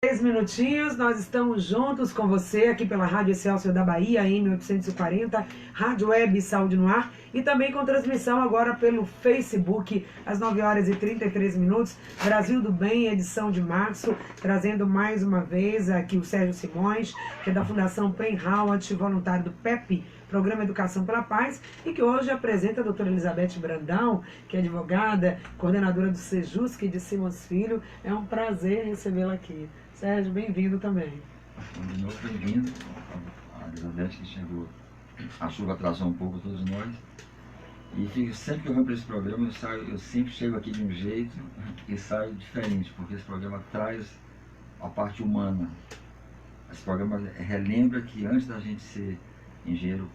10 minutinhos, nós estamos juntos com você aqui pela Rádio Excelsior da Bahia, em 1840, Rádio Web Saúde no Ar, e também com transmissão agora pelo Facebook, às 9 horas e 33 minutos, Brasil do Bem, edição de março, trazendo mais uma vez aqui o Sérgio Simões, que é da Fundação Pen Howard, voluntário do PEP, Programa Educação pela Paz, e que hoje apresenta a doutora Elizabeth Brandão, que é advogada, coordenadora do Sejusc de Simões Filho. É um prazer recebê-la aqui. Sérgio, bem-vindo também. De novo, bem-vindo. A Elizabeth que chegou, a chuva atrasou um pouco todos nós. E sempre que eu venho para esse programa, eu sempre chego aqui de um jeito e saio diferente, porque esse programa traz a parte humana. Esse programa relembra que antes da gente ser engenheiro,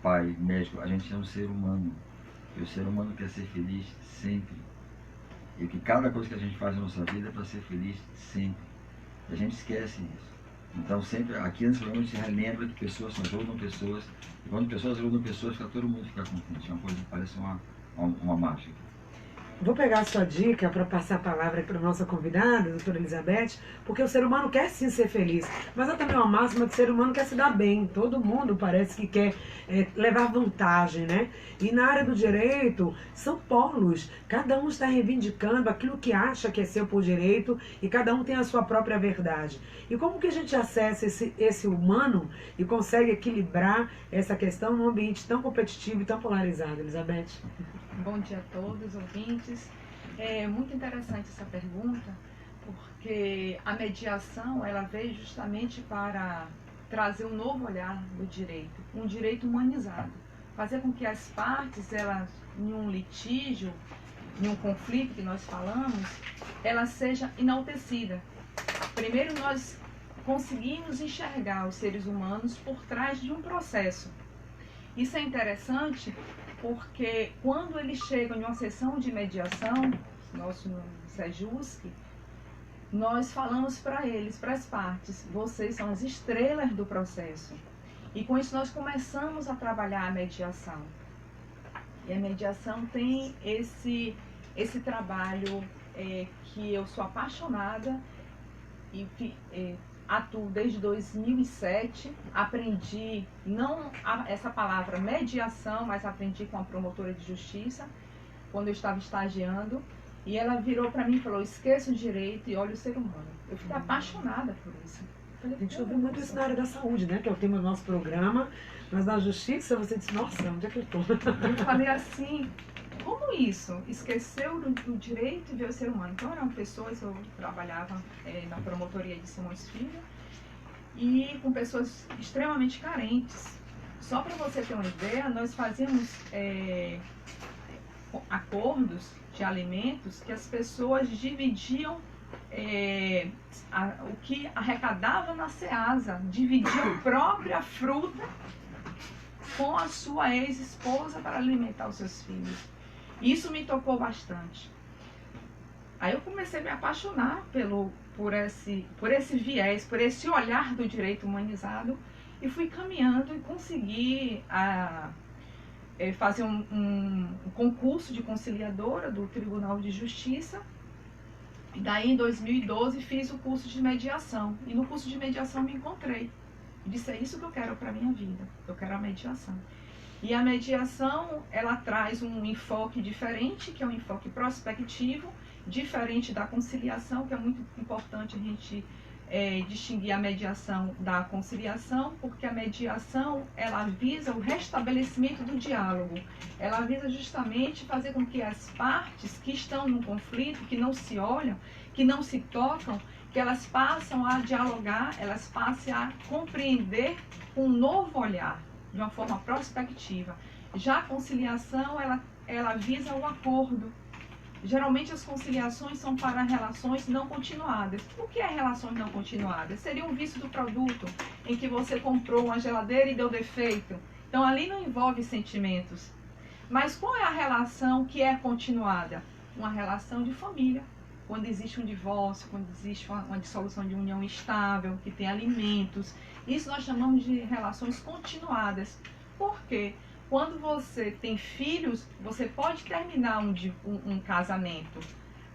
pai, médico, a gente é um ser humano. E o ser humano quer ser feliz sempre. E que cada coisa que a gente faz na nossa vida é para ser feliz sempre. A gente esquece isso. Então sempre aqui nesse programa a gente relembra que pessoas ajudam pessoas, e quando pessoas ajudam pessoas, todo mundo fica contente. É uma coisa que parece uma mágica. Vou pegar a sua dica para passar a palavra para a nossa convidada, a doutora Elizabeth, porque o ser humano quer sim ser feliz, mas há também uma máxima que o ser humano quer se dar bem. Todo mundo parece que quer levar vantagem, né? E na área do direito, são polos. Cada um está reivindicando aquilo que acha que é seu por direito e cada um tem a sua própria verdade. E como que a gente acessa esse humano e consegue equilibrar essa questão num ambiente tão competitivo e tão polarizado, Elizabeth? Bom dia a todos, ouvintes. É muito interessante essa pergunta, porque a mediação ela veio justamente para trazer um novo olhar do direito, um direito humanizado, fazer com que as partes, elas, em um litígio, em um conflito que nós falamos, ela seja enaltecida. Primeiro nós conseguimos enxergar os seres humanos por trás de um processo. Isso é interessante porque quando eles chegam em uma sessão de mediação, nosso Sejusc, nós falamos para eles, para as partes, vocês são as estrelas do processo. E com isso nós começamos a trabalhar a mediação. E a mediação tem esse trabalho que eu sou apaixonada e atuo desde 2007, aprendi não essa palavra mediação, mas aprendi com a promotora de justiça, quando eu estava estagiando, e ela virou para mim e falou, esqueça o direito e olhe o ser humano. Eu fiquei apaixonada por isso. A gente ouviu muito isso na área da saúde, né? Que é o tema do nosso programa, mas na justiça você disse, nossa, onde é que eu estou? Eu falei assim, como isso? Esqueceu do direito e ver o ser humano. Então eram pessoas, eu trabalhava na promotoria de Simões Filho e com pessoas extremamente carentes. Só para você ter uma ideia, nós fazíamos acordos de alimentos que as pessoas dividiam o que arrecadava na Ceasa, dividiam a própria fruta com a sua ex-esposa para alimentar os seus filhos. Isso me tocou bastante. Aí eu comecei a me apaixonar por esse viés, por esse olhar do direito humanizado e fui caminhando e consegui fazer um concurso de conciliadora do Tribunal de Justiça. E daí em 2012 fiz o curso de mediação. E no curso de mediação me encontrei. E disse, é isso que eu quero para a minha vida. Eu quero a mediação. E a mediação, ela traz um enfoque diferente, que é um enfoque prospectivo, diferente da conciliação, que é muito importante a gente distinguir a mediação da conciliação, porque a mediação, ela visa o restabelecimento do diálogo. Ela visa justamente fazer com que as partes que estão num conflito, que não se olham, que não se tocam, que elas passam a dialogar, elas passem a compreender com um novo olhar, de uma forma prospectiva. Já a conciliação, ela visa o acordo. Geralmente as conciliações são para relações não continuadas. O que é relações não continuadas? Seria um vício do produto, em que você comprou uma geladeira e deu defeito. Então ali não envolve sentimentos. Mas qual é a relação que é continuada? Uma relação de família. Quando existe um divórcio, quando existe uma dissolução de união estável, que tem alimentos. Isso nós chamamos de relações continuadas. Por quê? Quando você tem filhos, você pode terminar um casamento,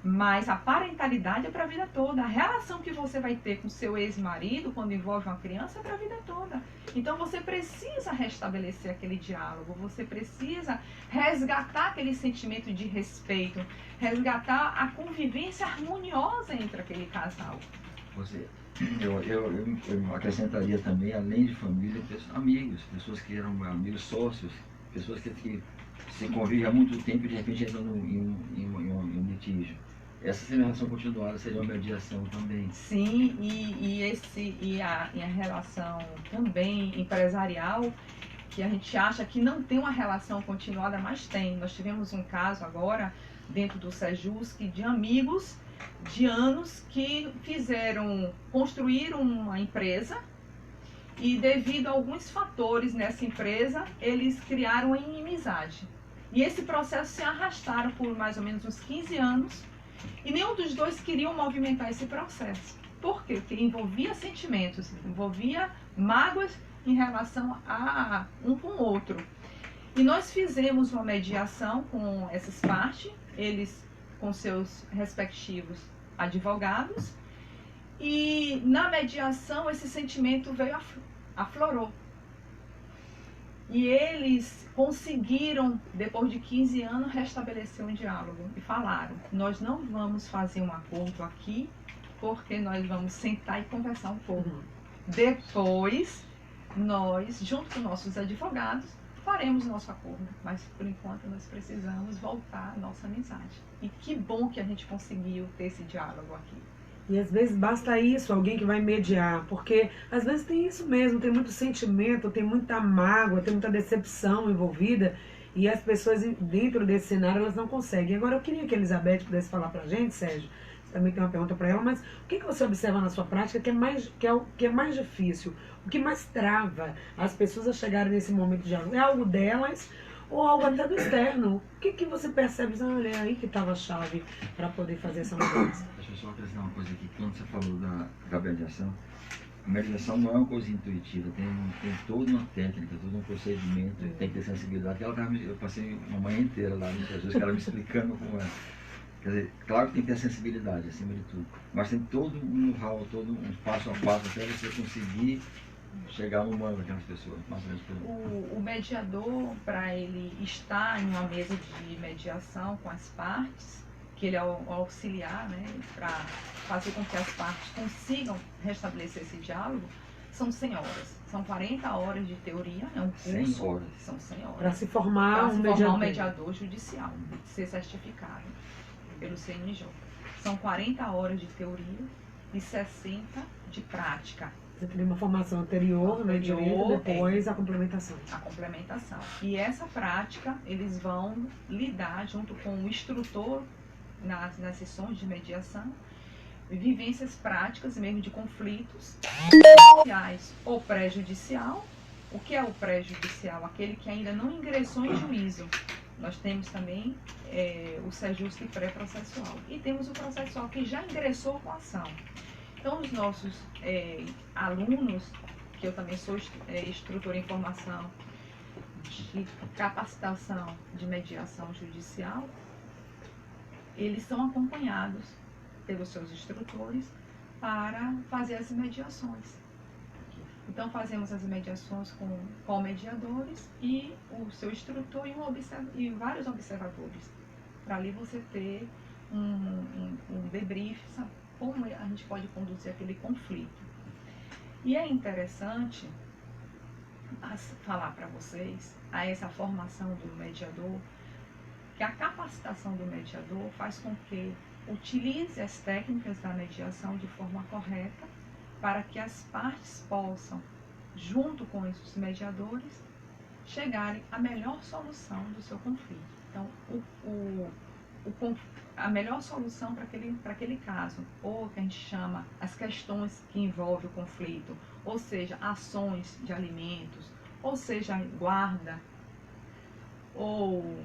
Mas a parentalidade é para a vida toda. A relação que você vai ter com seu ex-marido quando envolve uma criança é para a vida toda. Então você precisa restabelecer aquele diálogo, você precisa resgatar aquele sentimento de respeito, resgatar a convivência harmoniosa entre aquele casal. Eu acrescentaria também, além de família, amigos, pessoas que eram amigos sócios, pessoas que se convivem há muito tempo e de repente entram em um litígio. Essa relação continuada seria uma mediação também. Sim, e a relação também empresarial, que a gente acha que não tem uma relação continuada, mas tem. Nós tivemos um caso agora, dentro do Sejusc, de amigos de anos que construíram uma empresa e devido a alguns fatores nessa empresa, eles criaram a inimizade. E esse processo se arrastaram por mais ou menos uns 15 anos, e nenhum dos dois queriam movimentar esse processo. Por quê? Porque envolvia sentimentos, envolvia mágoas em relação a um com o outro. E nós fizemos uma mediação com essas partes, eles com seus respectivos advogados, e na mediação esse sentimento aflorou. E eles conseguiram, depois de 15 anos, restabelecer um diálogo. E falaram, nós não vamos fazer um acordo aqui, porque nós vamos sentar e conversar um pouco. Depois, nós, junto com nossos advogados, faremos nosso acordo. Mas, por enquanto, nós precisamos voltar à nossa amizade. E que bom que a gente conseguiu ter esse diálogo aqui. E às vezes basta isso, alguém que vai mediar, porque às vezes tem isso mesmo, tem muito sentimento, tem muita mágoa, tem muita decepção envolvida, e as pessoas dentro desse cenário elas não conseguem. Agora eu queria que a Elizabeth pudesse falar pra gente, Sérgio, você também tem uma pergunta para ela, mas o que você observa na sua prática que é mais difícil, o que mais trava as pessoas a chegarem nesse momento de diálogo? É algo delas ou algo até do externo? O que você percebe? Olha, é aí que estava a chave para poder fazer essa mudança. Deixa eu só acrescentar uma coisa aqui. Quando você falou da mediação, a mediação não é uma coisa intuitiva, tem toda uma técnica, todo um procedimento, tem que ter sensibilidade. Eu passei uma manhã inteira lá no Jesus, que ela me explicando como é. Quer dizer, claro que tem que ter sensibilidade acima de tudo, mas tem todo um know-how, todo um passo a passo até você conseguir chegar no humano daquelas pessoas, mais ou menos por aí. O mediador, para ele estar em uma mesa de mediação com as partes, que ele é o auxiliar, né, para fazer com que as partes consigam restabelecer esse diálogo, são 100 horas. São 40 horas de teoria, é um curso. 100 horas. São 100 horas. Para se formar um mediador judicial, ser certificado pelo CNJ. São 40 horas de teoria e 60 de prática. Você teria uma formação anterior, no direito, depois a complementação. A complementação. E essa prática, eles vão lidar junto com o instrutor nas sessões de mediação, vivências práticas mesmo de conflitos, judiciais ou pré-judicial. O que é o pré-judicial? Aquele que ainda não ingressou em juízo. Nós temos também o Sejusc pré-processual. E temos o processual que já ingressou com a ação. Então, os nossos alunos, que eu também sou instrutora em formação de capacitação de mediação judicial, eles são acompanhados pelos seus instrutores para fazer as mediações. Então, fazemos as mediações com mediadores e o seu instrutor e vários observadores. Para ali você ter um debrief, sabe? Como a gente pode conduzir aquele conflito. E é interessante falar para vocês, a essa formação do mediador, que a capacitação do mediador faz com que utilize as técnicas da mediação de forma correta para que as partes possam, junto com os mediadores, chegarem à melhor solução do seu conflito. Então, a melhor solução para aquele caso, ou que a gente chama as questões que envolvem o conflito, ou seja, ações de alimentos, ou seja, guarda, ou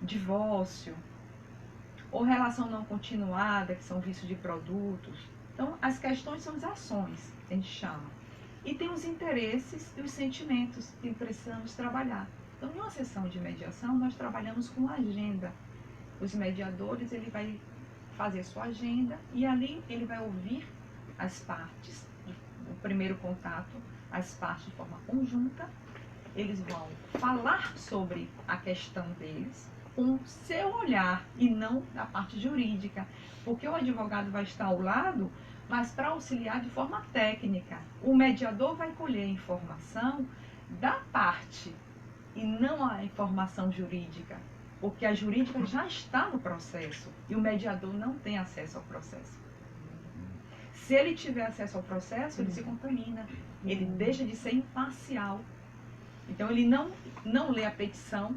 divórcio, ou relação não continuada, que são vícios de produtos. Então, as questões são as ações, que a gente chama. E tem os interesses e os sentimentos que precisamos trabalhar. Então, em uma sessão de mediação, nós trabalhamos com agenda. os mediadores, ele vai fazer sua agenda e ali ele vai ouvir as partes, o primeiro contato, as partes de forma conjunta. Eles vão falar sobre a questão deles com o seu olhar e não da parte jurídica, porque o advogado vai estar ao lado, mas para auxiliar de forma técnica. O mediador vai colher a informação da parte e não a informação jurídica, porque a jurídica já está no processo e o mediador não tem acesso ao processo. Se ele tiver acesso ao processo, ele se contamina, ele deixa de ser imparcial. Então ele não lê a petição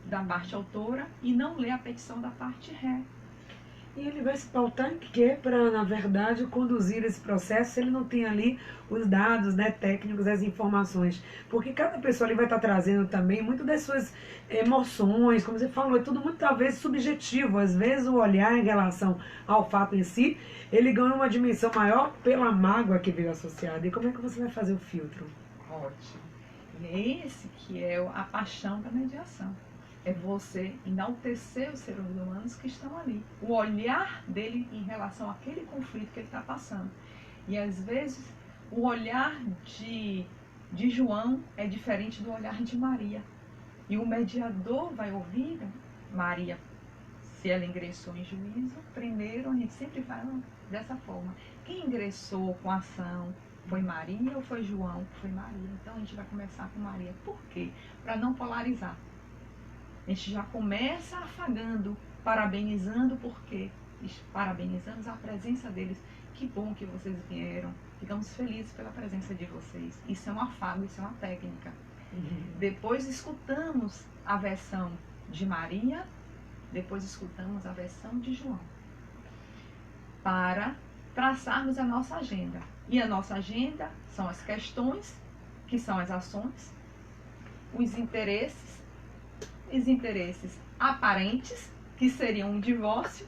da parte autora e não lê a petição da parte ré. E ele vai se pautar em quê para, na verdade, conduzir esse processo se ele não tem ali os dados, né, técnicos, as informações? Porque cada pessoa ali vai estar trazendo também muito das suas emoções, como você falou, é tudo muito talvez subjetivo. Às vezes o olhar em relação ao fato em si, ele ganha uma dimensão maior pela mágoa que veio associada. E como é que você vai fazer o filtro? Ótimo. E é esse que é a paixão da mediação. É você enaltecer os seres humanos que estão ali. O olhar dele em relação àquele conflito que ele está passando. E às vezes o olhar de João é diferente do olhar de Maria. E o mediador vai ouvir Maria, se ela ingressou em juízo. Primeiro, a gente sempre fala dessa forma. Quem ingressou com a ação foi Maria ou foi João? Foi Maria. Então a gente vai começar com Maria. Por quê? Para não polarizar. A gente já começa afagando, parabenizando, porque parabenizamos a presença deles. Que bom que vocês vieram. Ficamos felizes pela presença de vocês. Isso é um afago, isso é uma técnica. Depois escutamos a versão de Maria, depois escutamos a versão de João, para traçarmos a nossa agenda. E a nossa agenda são as questões, que são as ações, os interesses aparentes, que seriam um divórcio,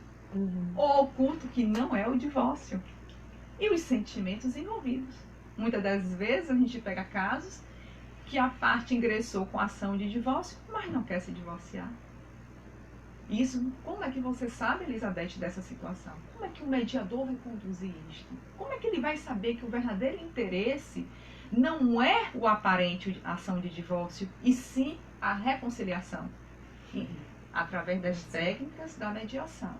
ou oculto, que não é o divórcio, e os sentimentos envolvidos. Muitas das vezes a gente pega casos que a parte ingressou com ação de divórcio, mas não quer se divorciar. Isso, como é que você sabe, Elizabeth, dessa situação? Como é que o mediador vai conduzir isto? Como é que ele vai saber que o verdadeiro interesse não é o aparente ação de divórcio, e sim a reconciliação? Através das técnicas da mediação.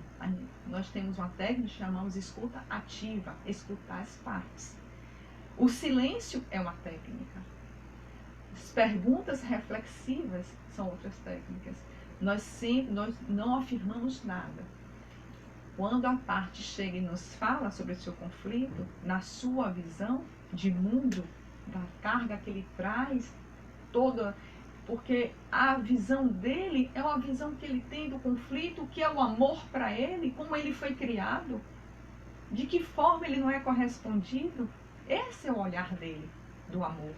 Nós temos uma técnica que chamamos escuta ativa, escutar as partes. O silêncio é uma técnica. As perguntas reflexivas são outras técnicas. Nós não afirmamos nada. Quando a parte chega e nos fala sobre o seu conflito, na sua visão de mundo, da carga que ele traz, toda, porque a visão dele é uma visão que ele tem do conflito, que é o amor para ele, como ele foi criado, de que forma ele não é correspondido. Esse é o olhar dele, do amor.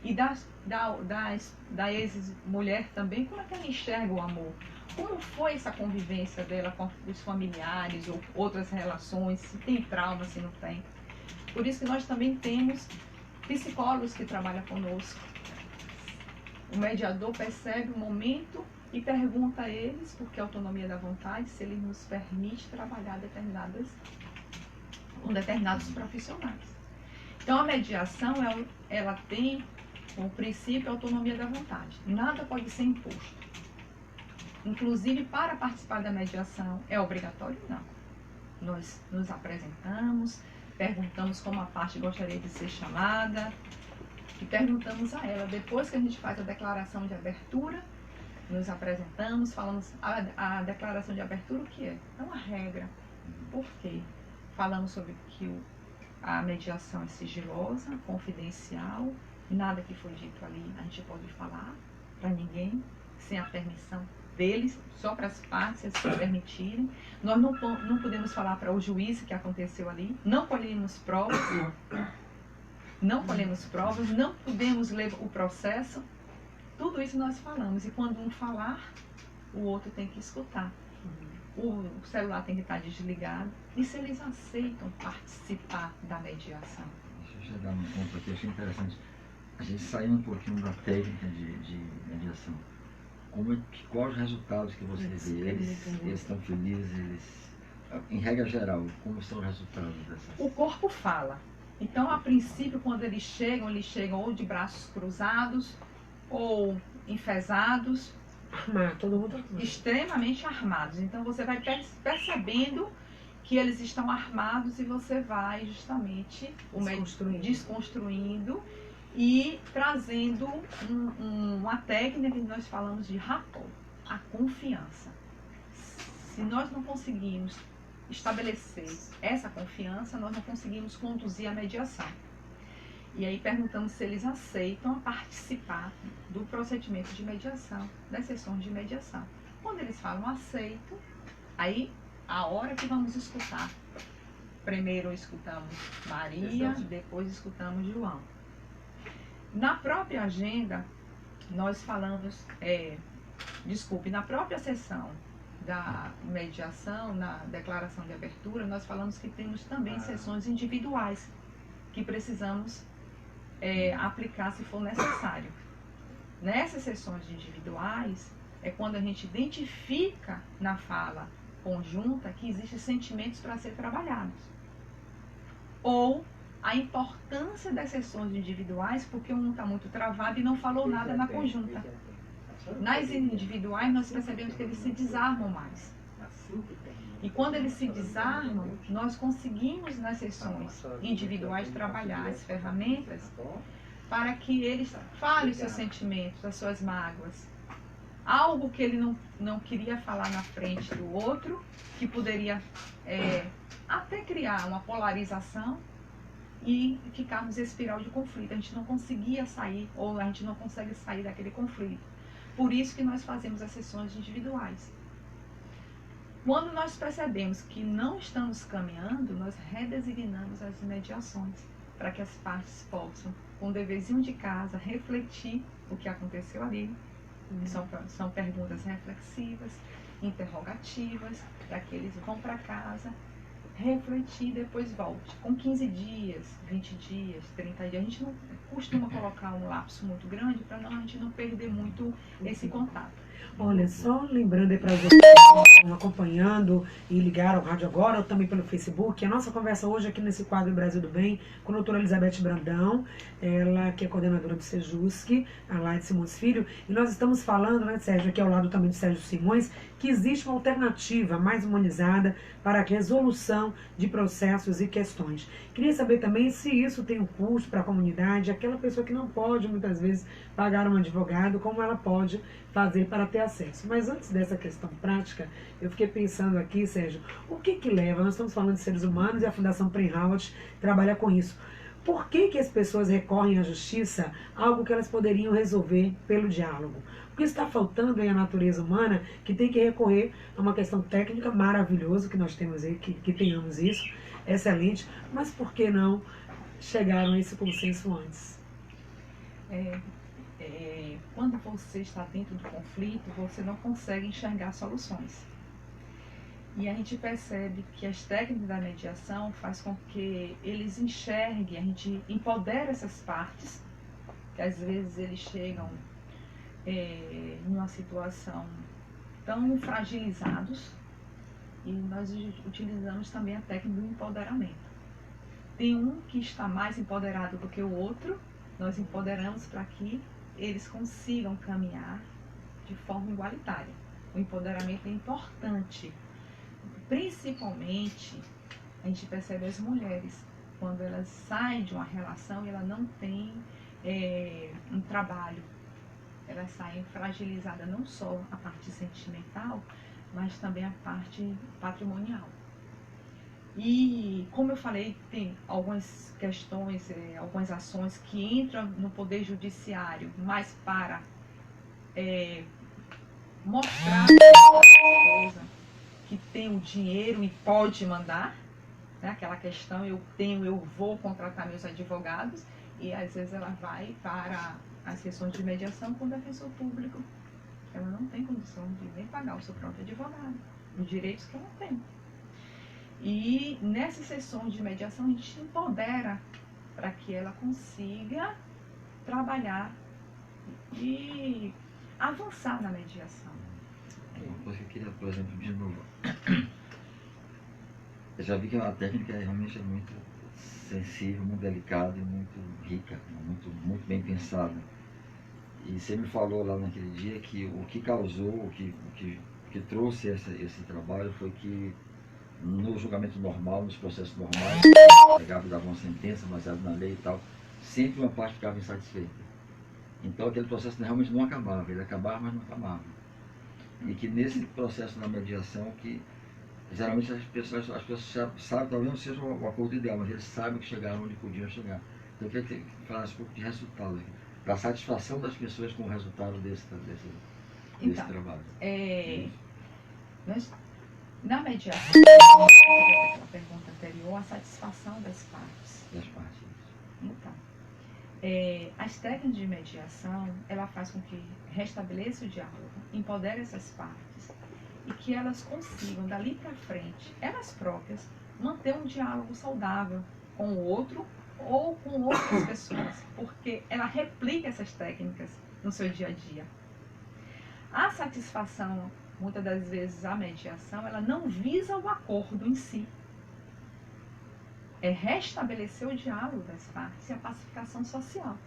E da ex-mulher também, como é que ela enxerga o amor? Como foi essa convivência dela com os familiares ou outras relações, se tem trauma, se não tem. Por isso que nós também temos psicólogos que trabalham conosco. O mediador percebe o momento e pergunta a eles, porque a autonomia da vontade, se ele nos permite trabalhar com determinados profissionais. Então a mediação, ela tem como princípio a autonomia da vontade. Nada pode ser imposto. Inclusive, para participar da mediação, é obrigatório? Não. Nós nos apresentamos, perguntamos como a parte gostaria de ser chamada e perguntamos a ela. Depois que a gente faz a declaração de abertura, nos apresentamos, falamos a declaração de abertura, o que é? É uma regra. Por quê? Falamos sobre que a mediação é sigilosa, confidencial, nada que foi dito ali a gente pode falar para ninguém, sem a permissão deles, só para as partes, se permitirem. Nós não podemos falar para o juiz o que aconteceu ali, não colhemos provas, não podemos ler o processo. Tudo isso nós falamos, e quando um falar, o outro tem que escutar. O celular tem que estar desligado. E se eles aceitam participar da mediação? Deixa eu chegar num ponto aqui, achei interessante. A gente saiu um pouquinho da técnica de mediação. Quais os resultados que você vê? Eles estão felizes? Em regra geral, como são os resultados dessas? O corpo fala. Então, a princípio, quando eles chegam ou de braços cruzados, ou enfesados, Todo mundo armado. Extremamente armados. Então, você vai percebendo que eles estão armados e você vai justamente desconstruindo e trazendo uma técnica que nós falamos de rapport, a confiança. Se nós não conseguimos estabelecer essa confiança, nós não conseguimos conduzir a mediação. E aí perguntamos se eles aceitam participar do procedimento de mediação, das sessões de mediação. Quando eles falam aceito, aí a hora que vamos escutar. Primeiro escutamos Maria, depois escutamos João. Na própria agenda, nós falamos, na própria sessão da mediação, na declaração de abertura, nós falamos que temos também sessões individuais que precisamos aplicar se for necessário. Nessas sessões individuais é quando a gente identifica na fala conjunta que existem sentimentos para ser trabalhados. Ou a importância das sessões individuais, porque um está muito travado e não falou nada na conjunta. Nas individuais, nós percebemos que eles se desarmam mais. E quando eles se desarmam, nós conseguimos nas sessões individuais trabalhar as ferramentas para que eles falem os seus sentimentos, as suas mágoas. Algo que ele não queria falar na frente do outro, que poderia até criar uma polarização e ficarmos em espiral de conflito. A gente não conseguia sair, ou a gente não consegue sair daquele conflito. Por isso que nós fazemos as sessões individuais. Quando nós percebemos que não estamos caminhando, nós redesignamos as mediações, para que as partes possam, com um deverzinho de casa, refletir o que aconteceu ali. São perguntas reflexivas, interrogativas, para que eles vão para casa, refletir e depois volte. Com 15 dias, 20 dias, 30 dias. A gente não costuma colocar um lapso muito grande para a gente não perder muito esse contato. Olha, só lembrando aí para vocês que estão acompanhando e ligaram ao rádio agora, ou também pelo Facebook, a nossa conversa hoje aqui nesse quadro Brasil do Bem, com a doutora Elizabeth Brandão, ela que é coordenadora do Sejusc, a Laide Simões Filho, e nós estamos falando, né, Sérgio, aqui ao lado também do Sérgio Simões, que existe uma alternativa mais humanizada para a resolução de processos e questões. Queria saber também se isso tem um custo para a comunidade, aquela pessoa que não pode muitas vezes pagar um advogado, como ela pode fazer para ter acesso. Mas antes dessa questão prática, eu fiquei pensando aqui, Sérgio, o que leva, nós estamos falando de seres humanos e a Fundação Prem-Howard trabalha com isso. Por que as pessoas recorrem à justiça, algo que elas poderiam resolver pelo diálogo? Porque está faltando aí a natureza humana, que tem que recorrer a uma questão técnica maravilhosa, que nós temos aí, que tenhamos isso, excelente, mas por que não chegaram a esse consenso antes? Quando você está dentro do conflito, você não consegue enxergar soluções. E a gente percebe que as técnicas da mediação faz com que eles enxerguem, a gente empodera essas partes, que às vezes eles chegam em uma situação tão fragilizados, e nós utilizamos também a técnica do empoderamento. Tem um que está mais empoderado do que o outro, nós empoderamos para que eles consigam caminhar de forma igualitária. O empoderamento é importante. Principalmente, a gente percebe as mulheres, quando elas saem de uma relação e ela não tem um trabalho. Elas saem fragilizadas, não só a parte sentimental, mas também a parte patrimonial. E, como eu falei, tem algumas questões, algumas ações que entram no Poder Judiciário, mas para mostrar a esposa que tem o dinheiro e pode mandar, né? Aquela questão, eu vou contratar meus advogados, e às vezes ela vai para as sessões de mediação com o defensor público. Ela não tem condição de nem pagar o seu próprio advogado, os direitos que ela tem. E nessas sessões de mediação a gente empodera para que ela consiga trabalhar e avançar na mediação. Uma coisa que eu queria, por exemplo, de novo. Eu já vi que a técnica realmente é muito sensível, muito delicada e muito rica, muito bem pensada. E você me falou lá naquele dia que o que causou, o que trouxe esse trabalho foi que no julgamento normal, nos processos normais, pegava e dava uma sentença baseada na lei e tal, sempre uma parte ficava insatisfeita. Então aquele processo realmente não acabava, ele acabava, mas não acabava. E que nesse processo da mediação, que geralmente as pessoas sabem, talvez não seja o acordo ideal, mas eles sabem que chegaram onde podiam chegar. Então eu queria falar um pouco de resultado, da satisfação das pessoas com o resultado desse trabalho. Na mediação, a pergunta anterior, a satisfação das partes. Então, as técnicas de mediação, ela faz com que restabeleça o diálogo, empodere essas partes e que elas consigam, dali para frente, elas próprias, manter um diálogo saudável com o outro ou com outras pessoas, porque ela replica essas técnicas no seu dia a dia. A satisfação, muitas das vezes, a mediação, ela não visa o acordo em si. É restabelecer o diálogo das partes e a pacificação social.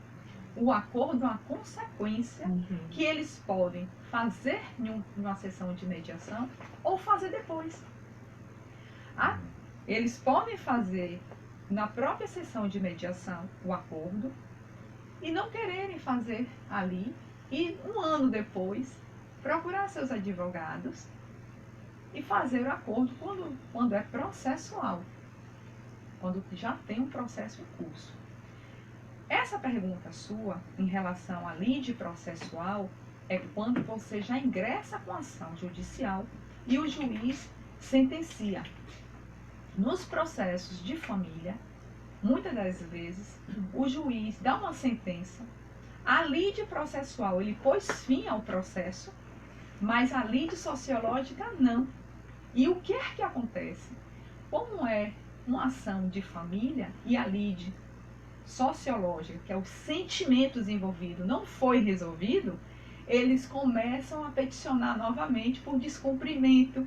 O acordo é uma consequência que eles podem fazer numa sessão de mediação ou fazer depois. Eles podem fazer na própria sessão de mediação o acordo e não quererem fazer ali e um ano depois procurar seus advogados e fazer o acordo quando é processual, quando já tem um processo em curso. Essa pergunta sua em relação à lide processual é quando você já ingressa com ação judicial e o juiz sentencia. Nos processos de família, muitas das vezes, o juiz dá uma sentença, a lide processual ele pôs fim ao processo, mas a lide sociológica não. E o que é que acontece? Como é uma ação de família e a lide sociológica, que é os sentimentos envolvidos, não foi resolvido, eles começam a peticionar novamente por descumprimento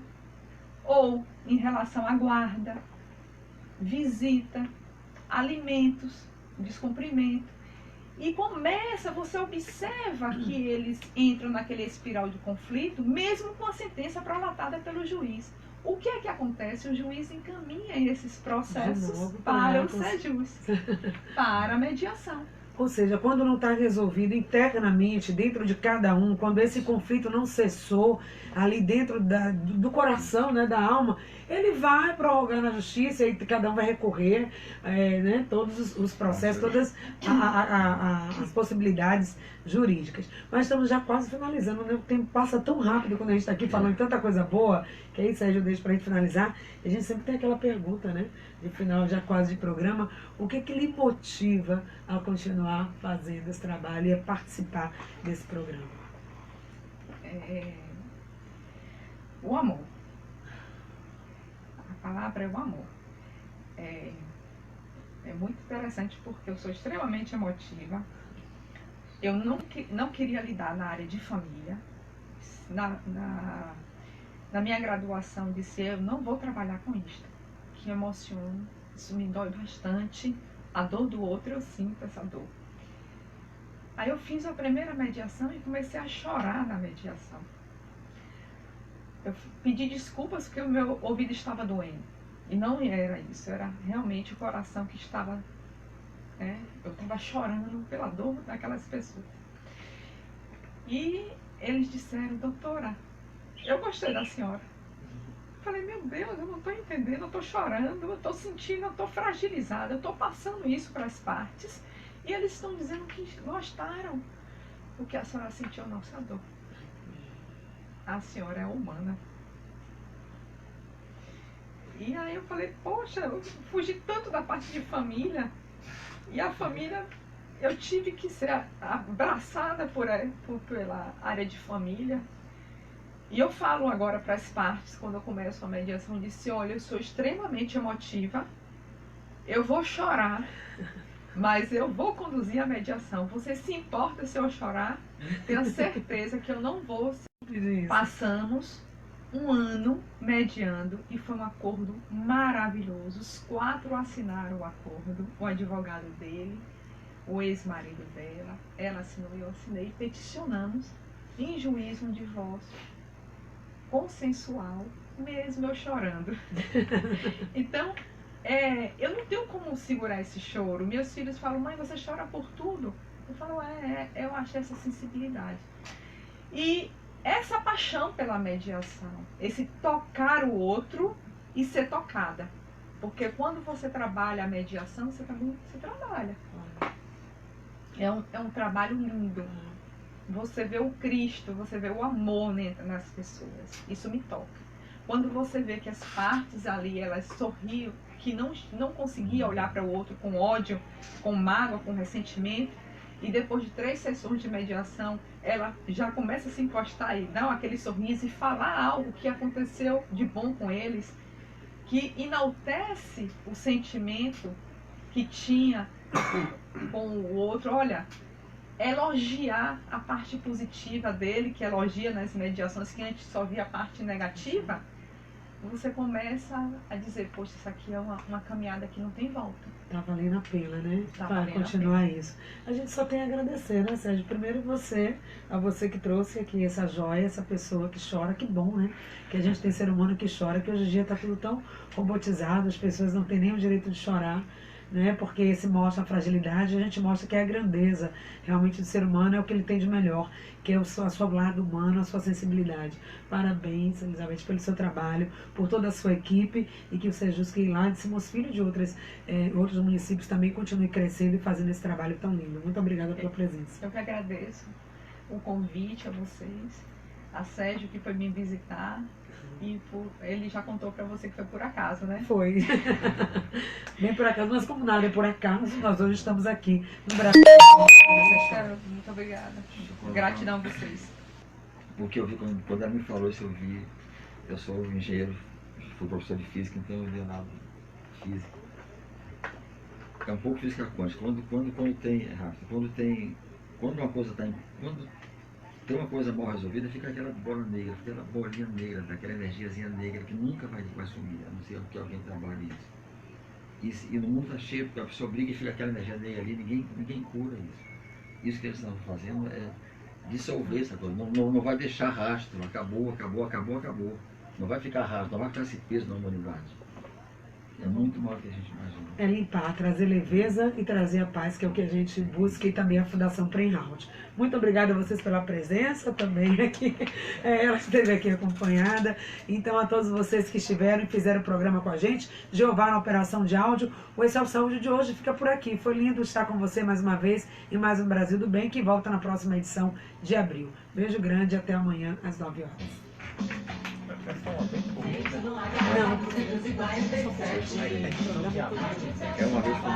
ou em relação à guarda, visita, alimentos, descumprimento. E você observa que eles entram naquele espiral de conflito, mesmo com a sentença prolatada pelo juiz. O que é que acontece? O juiz encaminha esses processos para o SEJUS, para a mediação. Ou seja, quando não está resolvido internamente, dentro de cada um, quando esse conflito não cessou ali dentro do coração, né, da alma, ele vai prorrogar na justiça e cada um vai recorrer, né, todos os processos, todas as possibilidades jurídicas. Mas estamos já quase finalizando, né? O tempo passa tão rápido quando a gente está aqui falando tanta coisa boa, que aí, Sérgio, deixa para a gente finalizar. E a gente sempre tem aquela pergunta, né, de final já quase de programa, o que lhe motiva a continuar fazendo esse trabalho e a participar desse programa? O amor. A palavra é o amor. É muito interessante porque eu sou extremamente emotiva. Eu não queria lidar na área de família. Na minha graduação, disse, eu não vou trabalhar com isto. Que emociono, isso me dói bastante. A dor do outro, eu sinto essa dor. Aí eu fiz a primeira mediação e comecei a chorar na mediação. Eu pedi desculpas porque o meu ouvido estava doendo. E não era isso, era realmente o coração que estava... eu estava chorando pela dor daquelas pessoas. E eles disseram, doutora, eu gostei da senhora. Eu falei, meu Deus, eu não estou entendendo, eu estou chorando, eu estou sentindo, eu estou fragilizada, eu estou passando isso para as partes. E eles estão dizendo que gostaram do que a senhora sentiu a nossa dor. A senhora é humana. E aí eu falei, poxa, eu fugi tanto da parte de família. E a família, eu tive que ser abraçada pela área de família. E eu falo agora para as partes, quando eu começo a mediação, disse, olha, eu sou extremamente emotiva, eu vou chorar, Mas eu vou conduzir a mediação. Você se importa se eu chorar? Tenha certeza que eu não vou. Passamos um ano mediando e foi um acordo maravilhoso. Os 4 assinaram o acordo, o advogado dele, o ex-marido dela, ela assinou e eu assinei, peticionamos em juízo um divórcio consensual, mesmo eu chorando. Então, eu não tenho como segurar esse choro. Meus filhos falam, mãe, você chora por tudo? Eu falo, eu achei essa sensibilidade. E essa paixão pela mediação, esse tocar o outro e ser tocada. Porque quando você trabalha a mediação, você trabalha. É um trabalho lindo. Você vê o Cristo, você vê o amor nas pessoas. Isso me toca. Quando você vê que as partes ali, elas sorriam, que não conseguia olhar para o outro com ódio, com mágoa, com ressentimento, e depois de 3 sessões de mediação, ela já começa a se encostar e dar aquele sorriso e falar algo que aconteceu de bom com eles, que enaltece o sentimento que tinha com o outro. Olha, elogiar a parte positiva dele, que elogia nas mediações, que antes só via a parte negativa, você começa a dizer, poxa, isso aqui é uma caminhada que não tem volta. Tá valendo a pena, né? Tá Para valendo continuar a pena. isso. A gente só tem a agradecer, né, Sérgio? Primeiro a você que trouxe aqui essa joia, essa pessoa que chora, que bom, né? Que a gente tem ser humano que chora, que hoje em dia tá tudo tão robotizado, as pessoas não têm nem o direito de chorar, né? Porque esse mostra a fragilidade, a gente mostra que é a grandeza realmente do ser humano, é o que ele tem de melhor, que é o seu lado humano, a sua sensibilidade. Parabéns, Elizabeth, pelo seu trabalho, por toda a sua equipe, e que você busque lá de Simões Filho de outros municípios também continue crescendo e fazendo esse trabalho tão lindo. Muito obrigada pela presença. Eu que agradeço o convite a vocês, a Sérgio que foi me visitar. E ele já contou pra você que foi por acaso, né? Foi. Bem por acaso, mas como nada é por acaso, nós hoje estamos aqui no Brasil. Muito obrigada. Gratidão a vocês. Porque eu vi, quando ela me falou isso, eu sou engenheiro, fui professor de física, então eu vi nada de física. É um pouco física quântica. Quando uma coisa quando tem uma coisa mal resolvida, fica aquela bola negra, fica aquela bolinha negra, daquela energiazinha negra que nunca vai sumir, a não ser que alguém trabalhe isso. E no mundo está cheio, porque a pessoa briga e fica aquela energia negra ali, ninguém cura isso. Isso que eles estão fazendo é dissolver essa coisa, não vai deixar rastro, acabou. Não vai ficar rastro, não vai ficar esse peso na humanidade. É muito maior do que a gente imagina. É limpar, trazer leveza e trazer a paz, que é o que a gente busca, e também a Fundação Premhout. Muito obrigada a vocês pela presença também aqui. Ela esteve aqui acompanhada. Então, a todos vocês que estiveram e fizeram o programa com a gente, Jeová na operação de áudio, o Excel Saúde de hoje fica por aqui. Foi lindo estar com você mais uma vez em mais um Brasil do Bem, que volta na próxima edição de abril. Beijo grande e até amanhã às 9 horas. É uma vez por mês.